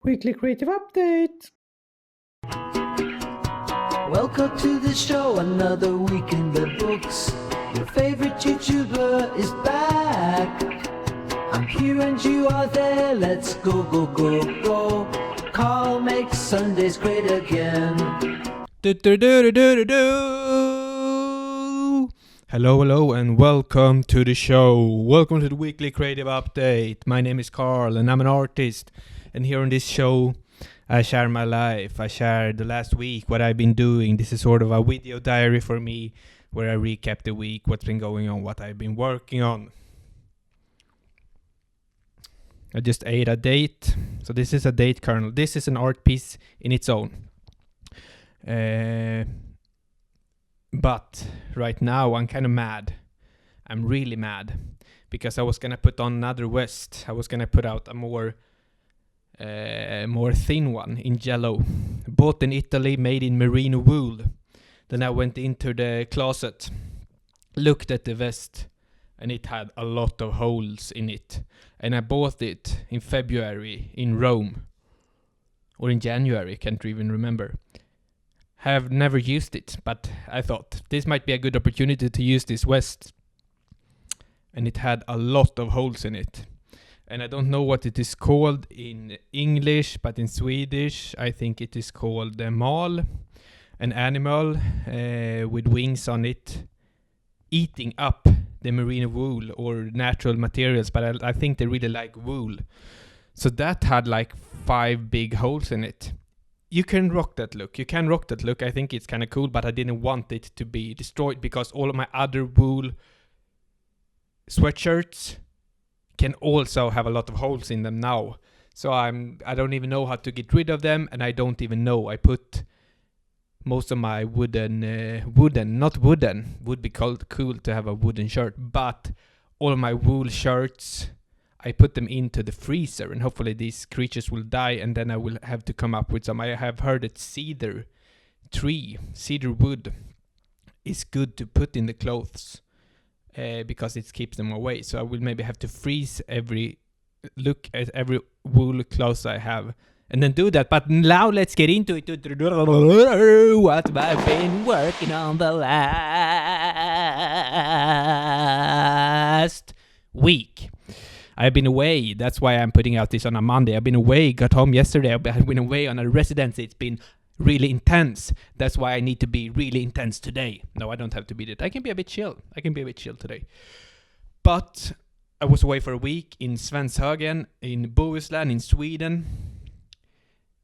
Weekly Creative Update. Welcome to the show, another week in the books. Your favorite YouTuber is back. I'm here and you are there, let's go, go, go, go. Carl makes Sundays great again. Hello, and welcome to the show. Welcome to the Weekly Creative Update. My name is Carl, and I'm an artist. And here on this show, I share my life. I share the last week, what I've been doing. This is sort of a video diary for me, where I recap the week, what's been going on, what I've been working on. I just ate a date. So this is a date kernel. This is an art piece in its own. But right now I'm kind of mad. I'm really mad because I was gonna put on another vest. I was gonna put out a more thin one in yellow, bought in Italy, made in merino wool. Then I went into the closet, looked at the vest, and it had a lot of holes in it. And I bought it in February in Rome, or in January, can't even remember. Have never used it, but I thought this might be a good opportunity to use this vest. And it had a lot of holes in it. And I don't know what it is called in English, but in Swedish I think it is called a mal, an animal with wings on it, eating up the merino wool or natural materials, but I think they really like wool. So that had like 5 big holes in it. You can rock that look. I think it's kind of cool, but I didn't want it to be destroyed because all of my other wool sweatshirts can also have a lot of holes in them now. So I don't even know how to get rid of them, and I don't even know. I put most of my would be called cool to have a wooden shirt, but all of my wool shirts, I put them into the freezer, and hopefully these creatures will die, and then I will have to come up with some. I have heard that cedar wood is good to put in the clothes because it keeps them away. So I will maybe have to freeze look at every wool clothes I have, and then do that. But now let's get into it. What I've been working on the last week. I've been away. That's why I'm putting out this on a Monday. I've been away, got home yesterday. I've been away on a residency. It's been really intense. That's why I need to be really intense today. No, I don't have to be that. I can be a bit chill. Today. But I was away for a week in Svenshögen, in Bohuslän, in Sweden.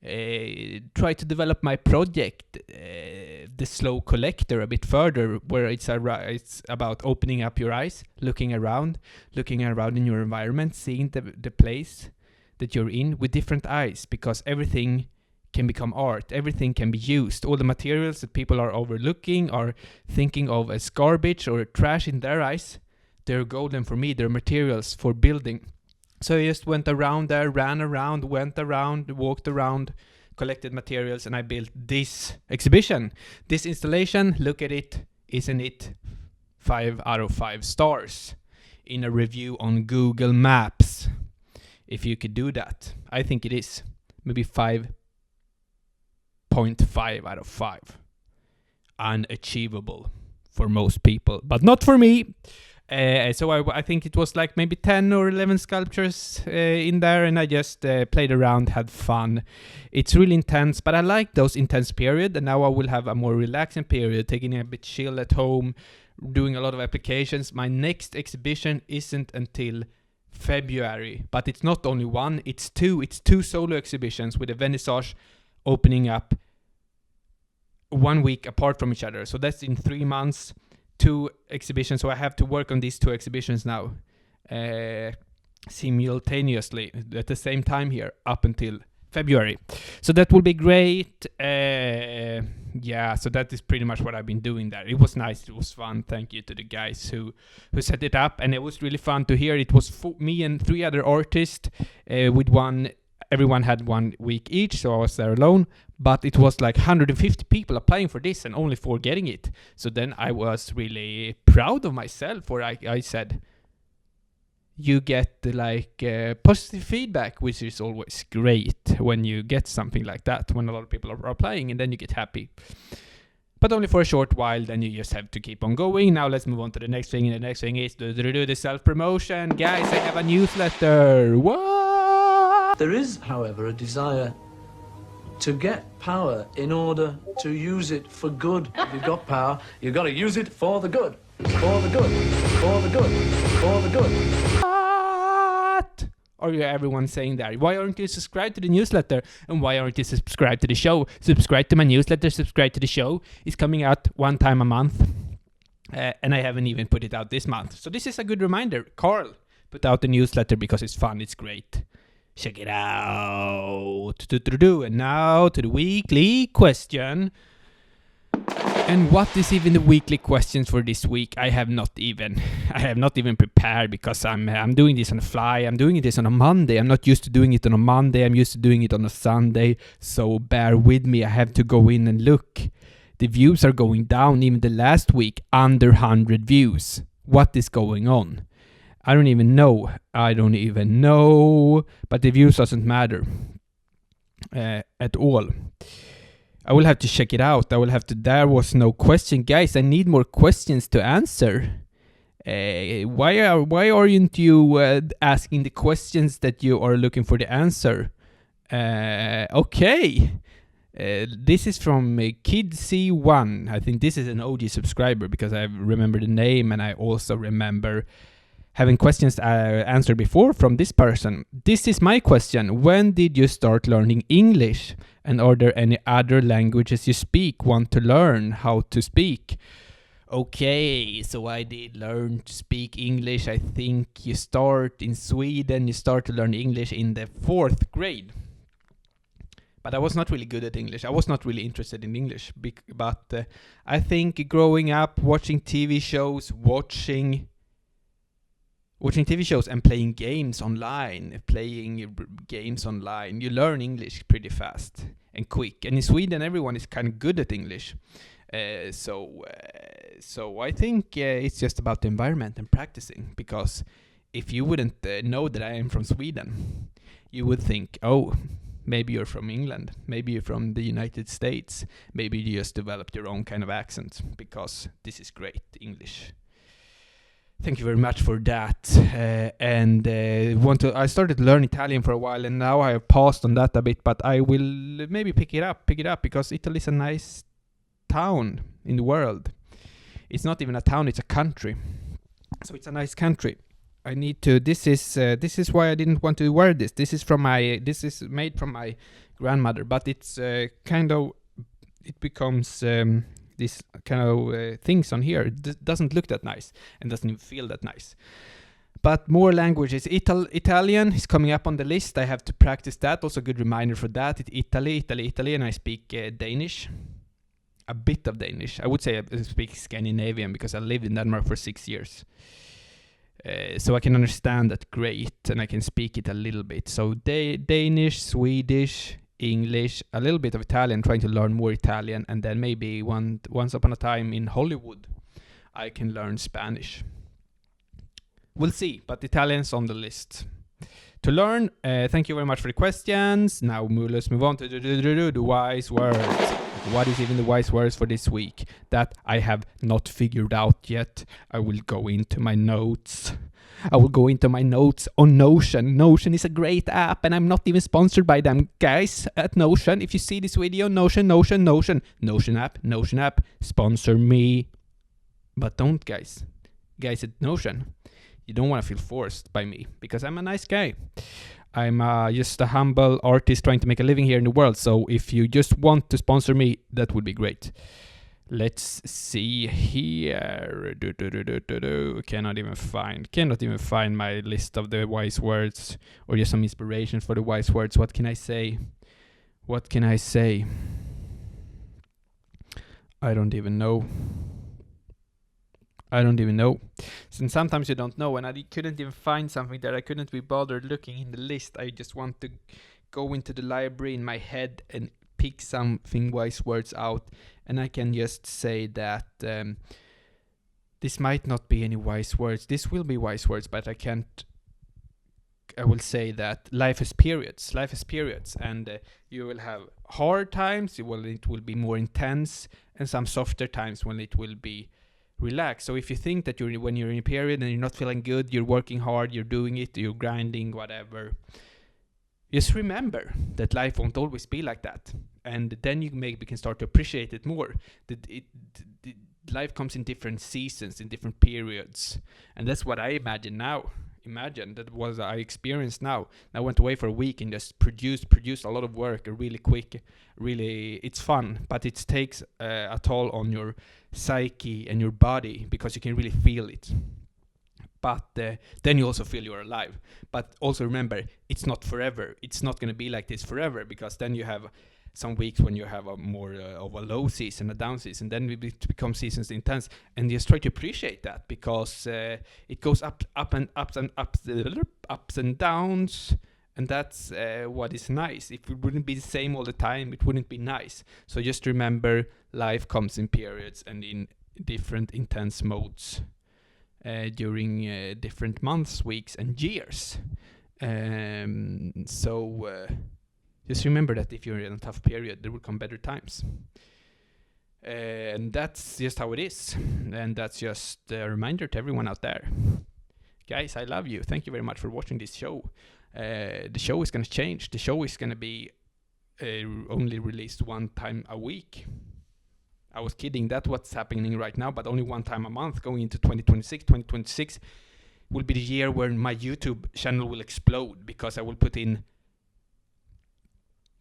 Try to develop my project, The Slow Collector, a bit further, where it's about opening up your eyes, looking around in your environment, seeing the place that you're in with different eyes, because everything can become art, everything can be used. All the materials that people are overlooking, are thinking of as garbage or trash in their eyes, they're golden for me, they're materials for building. So I just went around there, ran around, walked around, collected materials, and I built this exhibition. This installation, look at it, isn't it 5 out of 5 stars in a review on Google Maps? If you could do that. I think it is. Maybe 5.5 out of 5. Unachievable for most people, but not for me. So I think it was like maybe 10 or 11 sculptures in there, and I just played around, had fun. It's really intense, but I like those intense periods, and now I will have a more relaxing period, taking it a bit chill at home, doing a lot of applications. My next exhibition isn't until February, but it's not only one, it's two solo exhibitions with a vernissage opening up 1 week apart from each other. So that's in 3 months. 2 exhibitions, so I have to work on these 2 exhibitions now simultaneously at the same time here up until February. So that will be great. So that is pretty much what I've been doing there. It was nice, it was fun. Thank you to the guys who set it up, and it was really fun to hear. It was me and 3 other artists with one. Everyone had 1 week each, so I was there alone. But it was like 150 people applying for this and only 4 getting it. So then I was really proud of myself, where I said, you get positive feedback, which is always great when you get something like that, when a lot of people are applying, and then you get happy. But only for a short while, then you just have to keep on going. Now let's move on to the next thing, and the next thing is the self-promotion. Guys, I have a newsletter. What? There is, however, a desire to get power in order to use it for good. If you've got power, you've got to use it for the good. For the good. For the good. For the good. What? Are you everyone saying that? Why aren't you subscribed to the newsletter? And why aren't you subscribed to the show? Subscribe to my newsletter, subscribe to the show. It's coming out one time a month. And I haven't even put it out this month. So this is a good reminder. Carl put out the newsletter because it's fun, it's great. Check it out. And now to the weekly question. And what is even the weekly questions for this week? I have not even prepared because I'm doing this on the fly. I'm doing this on a Monday. I'm not used to doing it on a Monday. I'm used to doing it on a Sunday. So bear with me. I have to go in and look. The views are going down. Even the last week, under 100 views. What is going on? I don't even know. But the views doesn't matter at all. I will have to check it out. There was no question. Guys, I need more questions to answer. Why aren't you asking the questions that you are looking for the answer? Okay. This is from Kid C1. I think this is an OG subscriber because I remember the name, and I also remember having questions answered before from this person. This is my question. When did you start learning English? And are there any other languages you want to learn how to speak? Okay, so I did learn to speak English. I think you start in Sweden, you start to learn English in the 4th grade. But I was not really good at English. I was not really interested in English. But I think growing up, watching TV shows and playing games online, you learn English pretty fast and quick. And in Sweden, everyone is kind of good at English. So I think it's just about the environment and practicing. Because if you wouldn't know that I am from Sweden, you would think, oh, maybe you're from England, maybe you're from the United States, maybe you just developed your own kind of accent, because this is great English. Thank you very much for that. I started to learn Italian for a while, and now I have paused on that a bit, but I will maybe pick it up because Italy is a nice town in the world. It's not even a town, it's a country. So it's a nice country. I need to. This is why I didn't want to wear this. This is made from my grandmother, but it's it becomes this kind of things on here. It doesn't look that nice and doesn't even feel that nice. But more languages. Italian is coming up on the list. I have to practice that. Also, a good reminder for that. Italy, and I speak Danish. A bit of Danish. I would say I speak Scandinavian because I lived in Denmark for 6 years. So I can understand that great, and I can speak it a little bit. So Danish, Swedish, English, a little bit of Italian, trying to learn more Italian, and then maybe once upon a time in Hollywood, I can learn Spanish. We'll see, but Italian's on the list to learn. Thank you very much for the questions. Now let's move on to the wise words. What is even the wise words for this week? That I have not figured out yet. I will go into my notes. On Notion. Notion is a great app, and I'm not even sponsored by them. Guys at Notion, if you see this video, Notion app, sponsor me. But don't, guys. Guys at Notion, you don't want to feel forced by me, because I'm a nice guy. I'm just a humble artist trying to make a living here in the world. So if you just want to sponsor me, that would be great. Let's see here. Cannot even find my list of the wise words, or just some inspiration for the wise words. What can I say? I don't even know. And sometimes you don't know, and I couldn't even find something that I couldn't be bothered looking in the list. I just want to go into the library in my head and pick something wise words out, and I can just say that this might not be any wise words. This will be wise words, but I can't I will say that life is periods. Life is periods, and you will have hard times. It will be more intense, and some softer times when it will be relaxed. So if you think that when you're in a period and you're not feeling good, you're working hard, you're doing it, you're grinding, whatever, just remember that life won't always be like that, and then you maybe can start to appreciate it more. Life comes in different seasons, in different periods, and that's what I imagine now. Imagine that was I experienced now. I went away for a week and just produced a lot of work really quick. Really, it's fun, but it takes a toll on your psyche and your body because you can really feel it. But then you also feel you're alive. But also remember, it's not forever. It's not going to be like this forever, because then you have some weeks when you have a more of a low season, a down season, then it becomes seasons intense, and just try to appreciate that, because it goes ups and downs, and that's what is nice. If it wouldn't be the same all the time, it wouldn't be nice. So just remember, life comes in periods and in different intense modes during different months, weeks, and years. Just remember that if you're in a tough period, there will come better times. And that's just how it is. And that's just a reminder to everyone out there. Guys, I love you. Thank you very much for watching this show. The show is going to change. The show is going to be only released one time a week. I was kidding. That's what's happening right now, but only one time a month going into 2026. 2026 will be the year where my YouTube channel will explode, because I will put in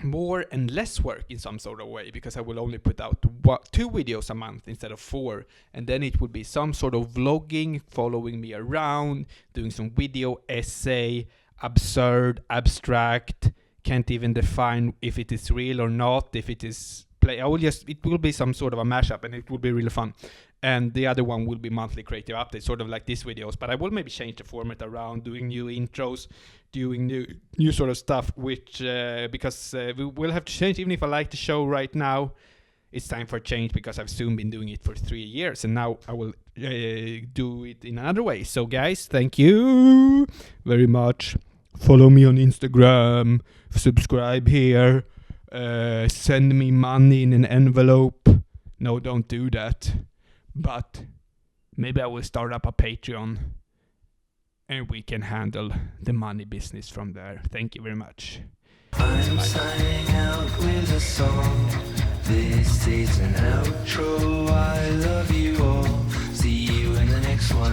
more and less work in some sort of way, because I will only put out 2 videos a month instead of 4, and then it will be some sort of vlogging, following me around, doing some video essay, absurd, abstract, can't even define if it is real or not, if it is play. It will be some sort of a mashup, and it will be really fun. And the other one will be monthly creative updates, sort of like these videos, but I will maybe change the format around, doing new intros, doing new sort of stuff, which because we will have to change. Even if I like the show right now, it's time for change, because I've soon been doing it for 3 years, and now I will do it in another way. So guys, thank you very much. Follow me on Instagram, subscribe here, send me money in an envelope. No, don't do that. But maybe I will start up a Patreon, and we can handle the money business from there. Thank you very much. I'm signing out with a song. This is an outro. I love you all. See you in the next one.